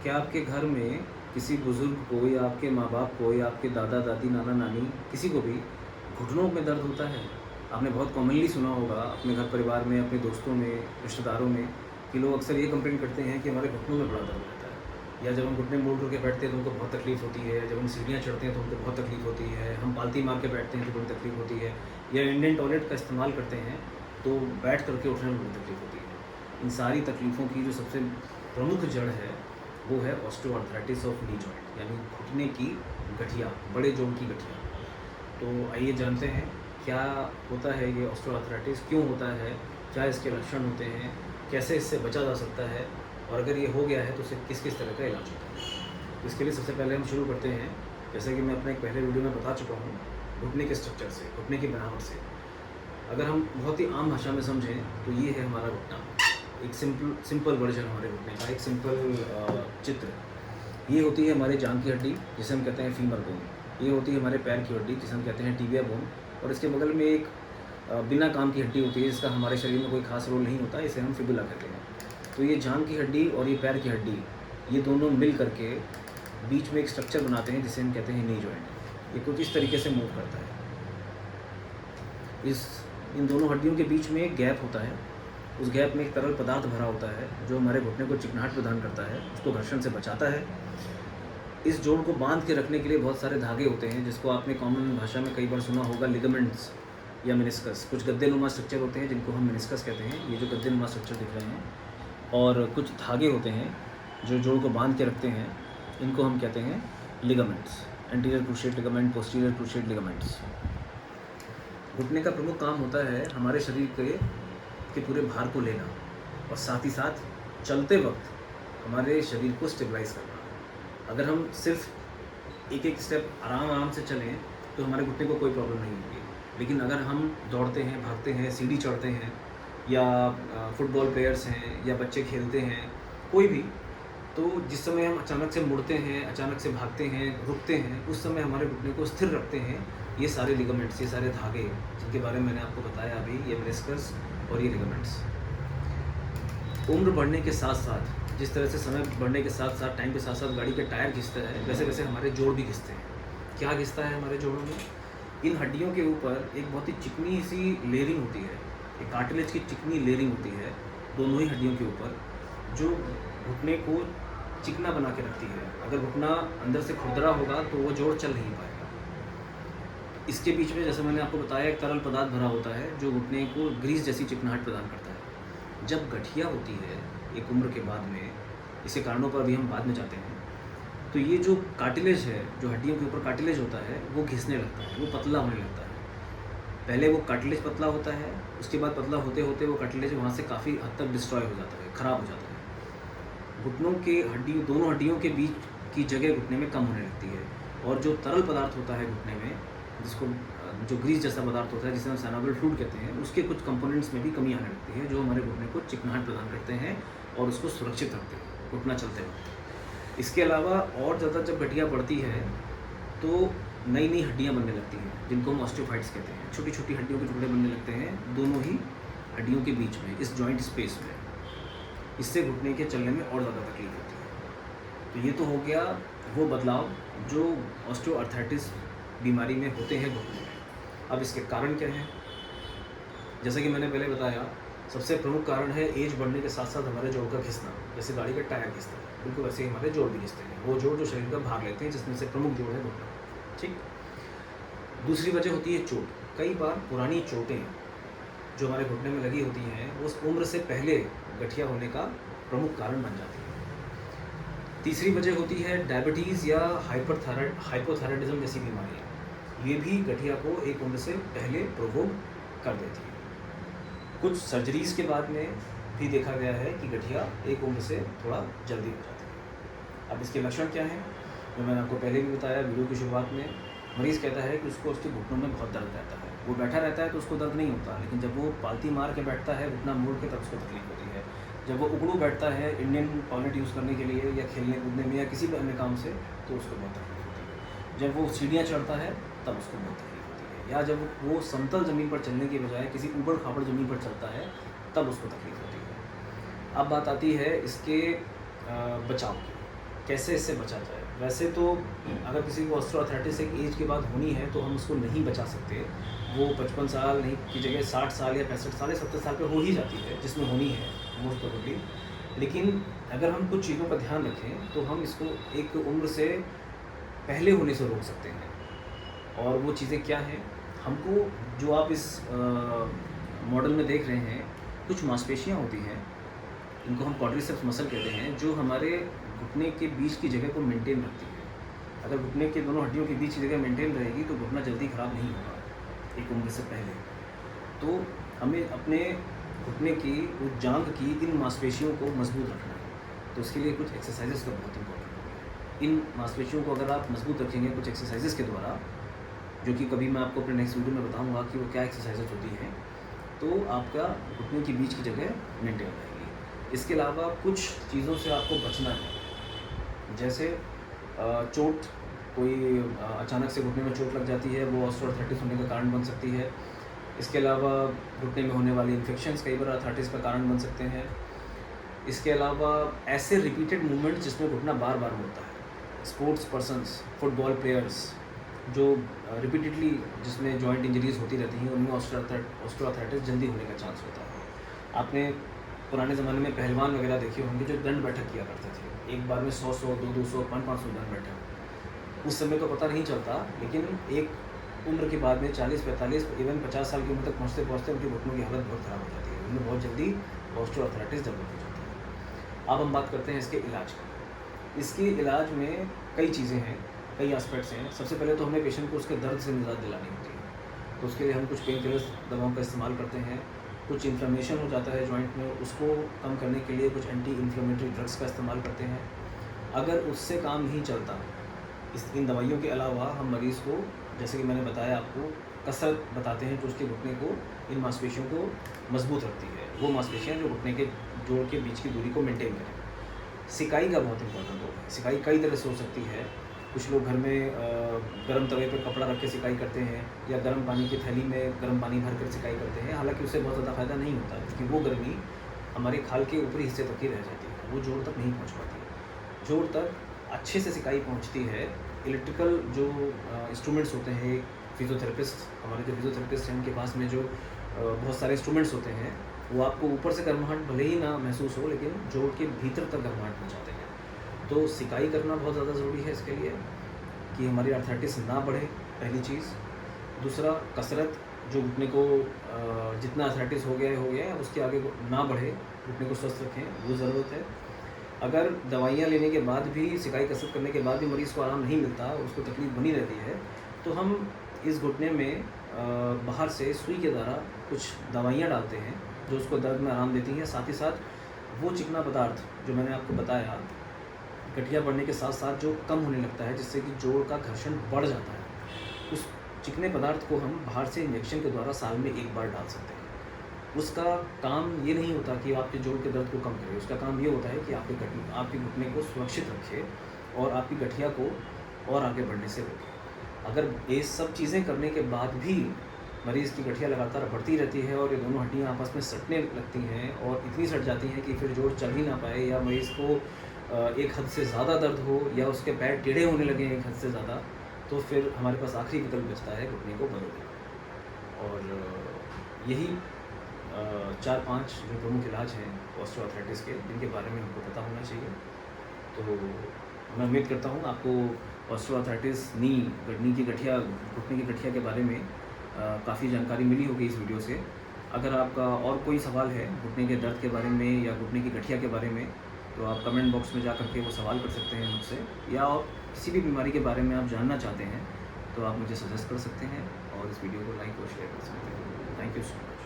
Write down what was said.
क्या आपके घर में किसी बुज़ुर्ग को या आपके माँ-बाप को या आपके दादा-दादी, नाना-नानी किसी को भी घुटनों में दर्द होता है? आपने बहुत कॉमनली सुना होगा अपने घर परिवार में, अपने दोस्तों में, रिश्तेदारों में कि लोग अक्सर ये कंप्लेंट करते हैं कि हमारे घुटनों में बड़ा दर्द रहता है। या जब हम घुटने मोड़-तोड़ के बैठते हैं तो उनको बहुत तकलीफ़ होती है, जब हम सीढ़ियाँ चढ़ते हैं तो उनको बहुत तकलीफ़ होती है, हम पालती मार के बैठते हैं तो बड़ी तकलीफ़ होती है, या इंडियन टॉयलेट का इस्तेमाल करते हैं तो बैठ कर के उठने में बड़ी तकलीफ़ होती है। इन सारी तकलीफ़ों की जो सबसे प्रमुख जड़ है वो है ऑस्टियोआर्थराइटिस ऑफ नी जॉइंट, यानी घुटने की गठिया, बड़े जोड़ की गठिया। तो आइए जानते हैं क्या होता है ये ऑस्टियोआर्थराइटिस, क्यों होता है, क्या इसके लक्षण होते हैं, कैसे इससे बचा जा सकता है, और अगर ये हो गया है तो उसे किस किस तरह का इलाज होता है। इसके लिए सबसे पहले हम शुरू करते हैं, जैसे कि मैं अपने एक पहले वीडियो में बता चुका हूँ, घुटने के स्ट्रक्चर से, घुटने की बनावट से। अगर हम बहुत ही आम भाषा में समझें तो ये है हमारा घुटना, एक सिंपल वर्जन हमारे घुटने का, एक सिंपल चित्र। ये होती है हमारे जांघ की हड्डी जिसे हम कहते हैं फीमर बोन। ये होती है हमारे पैर की हड्डी जिसे हम कहते हैं टिबिया बोन। और इसके बगल में एक बिना काम की हड्डी होती है जिसका हमारे शरीर में कोई खास रोल नहीं होता, इसे हम फिबुला कहते हैं। तो ये जांघ की हड्डी और ये पैर की हड्डी, ये दोनों मिल करके बीच में एक स्ट्रक्चर बनाते हैं जिसे हम कहते हैं नी जॉइंट। ये कुछ इस तरीके से मूव करता है। इन दोनों हड्डियों के बीच में एक गैप होता है, उस गैप में एक तरल पदार्थ भरा होता है जो हमारे घुटने को चिकनाहट प्रदान करता है, उसको घर्षण से बचाता है। इस जोड़ को बांध के रखने के लिए बहुत सारे धागे होते हैं जिसको आपने कॉमन भाषा में कई बार सुना होगा, लिगामेंट्स या मेनिस्कस। कुछ गद्देनुमा स्ट्रक्चर होते हैं जिनको हम मेनिस्कस कहते हैं, ये जो गद्देनुमा स्ट्रक्चर दिख रहे हैं। और कुछ धागे होते हैं जो जोड़ को बांध के रखते हैं, इनको हम कहते हैं ligaments. Anterior cruciate ligament, posterior cruciate ligaments. घुटने का प्रमुख काम होता है हमारे शरीर के पूरे भार को लेना और साथ ही साथ चलते वक्त हमारे शरीर को स्टेबलाइज करना। अगर हम सिर्फ एक एक स्टेप आराम आराम से चलें तो हमारे घुटने को कोई प्रॉब्लम नहीं होगी, लेकिन अगर हम दौड़ते हैं, भागते हैं, सीढ़ी चढ़ते हैं, या फुटबॉल प्लेयर्स हैं या बच्चे खेलते हैं, कोई भी, तो जिस समय हम अचानक से मुड़ते हैं, अचानक से भागते हैं, रुकते हैं, उस समय हमारे घुटने को स्थिर रखते हैं ये सारे लिगामेंट्स, ये सारे धागे जिनके बारे में मैंने आपको बताया अभी, ये मेनिस्कस और ये लिगामेंट्स। उम्र बढ़ने के साथ साथ, जिस तरह से समय बढ़ने के साथ साथ, टाइम के साथ साथ गाड़ी के टायर घिसते हैं, वैसे वैसे हमारे जोड़ भी घिसते हैं। क्या घिसता है हमारे जोड़ों में? इन हड्डियों के ऊपर एक बहुत ही चिकनी सी लेयरिंग होती है, एक कार्टिलेज की चिकनी लेयरिंग होती है दोनों ही हड्डियों के ऊपर, जो घुटने को चिकना बना के रखती है। अगर घुटना अंदर से खुरदरा होगा तो वो जोड़ चल नहीं पाएगा। इसके बीच में, जैसे मैंने आपको बताया, एक तरल पदार्थ भरा होता है जो घुटने को ग्रीस जैसी चिकनाहट प्रदान करता है। जब गठिया होती है एक उम्र के बाद में, इसके कारणों पर भी हम बाद में जाते हैं, तो ये जो कार्टिलेज है, जो हड्डियों के ऊपर कार्टिलेज होता है, वो घिसने लगता है, वो पतला होने लगता है। पहले वो कार्टिलेज पतला होता है, उसके बाद पतला होते होते वो कार्टिलेज वहाँ से काफ़ी हद तक डिस्ट्रॉय हो जाता है, ख़राब हो जाता है। घुटनों के हड्डियों, दोनों हड्डियों के बीच की जगह घुटने में कम होने लगती है, और जो तरल पदार्थ होता है घुटने में, जिसको जो ग्रीस जैसा पदार्थ होता है जिसे हम साइनोवियल फ्लूइड कहते हैं, उसके कुछ कंपोनेंट्स में भी कमी आने लगती है जो हमारे घुटने को चिकनाहट प्रदान करते हैं और उसको सुरक्षित रखते हैं घुटना चलते वक्त। इसके अलावा और ज़्यादा जब गठिया बढ़ती है तो नई नई हड्डियाँ बनने लगती हैं जिनको हम ऑस्टियोफाइट्स कहते हैं। छोटी छोटी हड्डियों के टुकड़े बनने लगते हैं दोनों ही हड्डियों के बीच में, इस जॉइंट स्पेस में। इससे घुटने के चलने में और ज़्यादा तकलीफ होती है। तो ये तो हो गया वो बदलाव जो ऑस्टियोआर्थराइटिस बीमारी में होते हैं घुटने में। अब इसके कारण क्या हैं? जैसा कि मैंने पहले बताया, सबसे प्रमुख कारण है एज बढ़ने के साथ साथ हमारे जोड़ का घिसना। जैसे गाड़ी का टायर घिसता है, बिल्कुल वैसे ही हमारे जोड़ भी घिसते हैं। वो जोड़ जो शरीर का भाग लेते हैं, जिसमें से प्रमुख जोड़ है घुटना। ठीक। दूसरी वजह होती है चोट। कई बार पुरानी चोटें जो हमारे घुटने में लगी होती हैं, वो उस उम्र से पहले गठिया होने का प्रमुख कारण बन जाती है। तीसरी वजह होती है डायबिटीज़ या हाइपोथायराइडिज्म जैसी बीमारियाँ। ये भी गठिया को एक उम्र से पहले प्रोवोक कर देती है। कुछ सर्जरीज़ के बाद में भी देखा गया है कि गठिया एक उम्र से थोड़ा जल्दी हो जाती है। अब इसके लक्षण क्या हैं? जो मैंने आपको पहले भी बताया वीडियो की शुरुआत में, मरीज़ कहता है कि उसको उसके घुटनों में बहुत दर्द रहता है। वो बैठा रहता है तो उसको दर्द नहीं होता, लेकिन जब वो पालती मार के बैठता है घुटना मोड़ के, तब उसको तकलीफ होती है। जब वो उकड़ू बैठता है इंडियन टॉयलेट यूज़ करने के लिए या खेलने कूदने में या किसी भी अन्य काम से, तो उसको बहुत तकलीफ होती है। जब वो सीढ़ियाँ चढ़ता है तब उसको बहुत तकलीफ होती है, या जब वो समतल ज़मीन पर चलने की बजाय किसी ऊबड़ खाबड़ ज़मीन पर चलता है तब उसको तकलीफ होती है। अब बात आती है इसके बचाव की। कैसे इससे बचा जाए। वैसे तो अगर किसी को ऑस्टियोआर्थराइटिस एक एज के बाद होनी है तो हम उसको नहीं बचा सकते। वो 55 साल नहीं की जगह 60 साल या 65 साल या 70 साल पे हो ही जाती है, जिसमें होनी है मोस्ट प्रोबेबली। लेकिन अगर हम कुछ चीज़ों का ध्यान रखें तो हम इसको एक उम्र से पहले होने से रोक सकते हैं। और वो चीज़ें क्या हैं, हमको जो आप इस मॉडल में देख रहे हैं, कुछ मांसपेशियाँ होती हैं, इनको हम क्वाड्रिसेप्स मसल कहते हैं, जो हमारे घुटने के बीच की जगह को मेंटेन रखती है। अगर घुटने के दोनों हड्डियों के बीच की जगह मेंटेन रहेगी तो घुटना जल्दी ख़राब नहीं होगा एक उम्र से पहले। तो हमें अपने घुटने की उस जांघ की इन मांसपेशियों को मजबूत रखना है। तो उसके लिए कुछ एक्सरसाइजेस का बहुत इंपॉर्टेंट है। इन मांसपेशियों को अगर आप मजबूत रखेंगे कुछ एक्सरसाइजेस के द्वारा, जो कि कभी मैं आपको अपने नेक्स्ट वीडियो में बताऊंगा कि वो क्या एक्सरसाइजेस होती हैं, तो आपका घुटने के बीच की जगह मेंटेन रहेगी। इसके अलावा कुछ चीज़ों से आपको बचना है, जैसे चोट, कोई अचानक से घुटने में चोट लग जाती है, वो ऑस्टियोआर्थराइटिस होने का कारण बन सकती है। इसके अलावा घुटने में होने वाली इन्फेक्शंस कई बार आर्थराइटिस का कारण बन सकते हैं। इसके अलावा ऐसे रिपीटेड मूवमेंट जिसमें घुटना बार बार मुड़ता है, स्पोर्ट्स पर्सन्स, फुटबॉल प्लेयर्स जो रिपीटेडली जिसमें जॉइंट इंजरीज होती रहती हैं, उनमें ऑस्टियोआर्थराइटिस जल्दी होने का चांस होता है। आपने पुराने ज़माने में पहलवान वगैरह देखे होंगे जो दंड बैठक किया करते थे, एक बार में 100-100, 200-200, 500 दंड बैठक। उस समय तो पता नहीं चलता, लेकिन एक उम्र के बाद में 40-45 इवन 50 साल की उम्र तक पहुँचते पहुँचते उनके घुटनों की हालत बहुत ख़राब हो जाती है, उनमें बहुत जल्दी ऑस्टियोआर्थराइटिस डेवलप हो जाती है। अब हम बात करते हैं इसके इलाज की। इसके इलाज में कई चीज़ें हैं, कई एस्पेक्ट्स हैं। सबसे पहले तो हमें पेशेंट को उसके दर्द से निजात दिलानी होती है, तो उसके लिए हम कुछ पेन किलर्स दवाओं का इस्तेमाल करते हैं। कुछ इन्फ्लेमेशन हो जाता है जॉइंट में, उसको कम करने के लिए कुछ एंटी इन्फ्लेमेटरी ड्रग्स का इस्तेमाल करते हैं। अगर उससे काम नहीं चलता, इन दवाइयों के अलावा हम मरीज़ को, जैसे कि मैंने बताया आपको, कसरत बताते हैं जो उसके घुटने को, इन मांसपेशियों को मजबूत रखती है। वो मांसपेशियाँ जो घुटने के जोड़ के बीच की दूरी को मेंटेन करें। सिकाई का बहुत इंपॉर्टेंट रोल है। सिकाई कई तरह से हो सकती है। कुछ लोग घर में गर्म तवे पे कपड़ा रख के सिकाई करते हैं, या गर्म पानी की थैली में गर्म पानी भर कर सिकाई करते हैं। हालांकि उससे बहुत ज़्यादा फ़ायदा नहीं होता, क्योंकि वो गर्मी हमारे खाल के ऊपरी हिस्से तक ही रह जाती है, वो जोड़ तक नहीं पहुंच पाती। जोड़ तक अच्छे से सिकाई पहुंचती है इलेक्ट्रिकल जो इंस्ट्रूमेंट्स होते हैं। फिजियोथेरेपिस्ट, हमारे जो फिजियोथेरेपिस्ट हैं, उनके पास में जो बहुत सारे इंस्ट्रूमेंट्स होते हैं, वो आपको ऊपर से गर्माहट भले ही ना महसूस हो, लेकिन जोड़ के भीतर तक गर्माहट पहुँचाते हैं। तो सिकाई करना बहुत ज़्यादा ज़रूरी है इसके लिए कि हमारी आर्थराइटिस ना बढ़े, पहली चीज़। दूसरा, कसरत, जो घुटने को जितना आर्थराइटिस हो गया है उसके आगे ना बढ़े, घुटने को स्वस्थ रखें, वो ज़रूरत है। अगर दवाइयाँ लेने के बाद भी, सिकाई कसरत करने के बाद भी मरीज़ को आराम नहीं मिलता, उसको तकलीफ़ बनी रहती है, तो हम इस घुटने में बाहर से सुई के द्वारा कुछ दवाइयाँ डालते हैं जो उसको दर्द में आराम देती हैं। साथ ही साथ वो चिकना पदार्थ जो मैंने आपको बताया, गठिया बढ़ने के साथ साथ जो कम होने लगता है, जिससे कि जोड़ का घर्षण बढ़ जाता है, उस चिकने पदार्थ को हम बाहर से इंजेक्शन के द्वारा साल में एक बार डाल सकते हैं। उसका काम ये नहीं होता कि आपके जोड़ के दर्द को कम करे, उसका काम ये होता है कि आपके घुटने को सुरक्षित रखे और आपकी गठिया को और आगे बढ़ने से रोके। अगर ये सब चीज़ें करने के बाद भी मरीज़ की गठिया लगातार बढ़ती रहती है और ये दोनों हड्डियाँ आपस में सटने लगती हैं और इतनी सट जाती हैं कि फिर जोड़ चल ही ना पाए, या मरीज़ को एक हद से ज़्यादा दर्द हो, या उसके पैर टेढ़े होने लगे एक हद से ज़्यादा, तो फिर हमारे पास आखिरी विकल्प बचता है घुटने को बदलना। और यही 4-5 जो प्रमुख इलाज हैं ऑस्टियोआर्थराइटिस के, जिनके बारे में हमको पता होना चाहिए। तो मैं उम्मीद करता हूँ आपको ऑस्टियोआर्थराइटिस, घुटने की गठिया के बारे में काफ़ी जानकारी मिली होगी इस वीडियो से। अगर आपका और कोई सवाल है घुटने के दर्द के बारे में या घुटने की गठिया के बारे में, तो आप कमेंट बॉक्स में जा करके वो सवाल कर सकते हैं मुझसे, या आप किसी भी बीमारी के बारे में आप जानना चाहते हैं तो आप मुझे सजेस्ट कर सकते हैं और इस वीडियो को लाइक और शेयर कर सकते हैं। Thank you so much.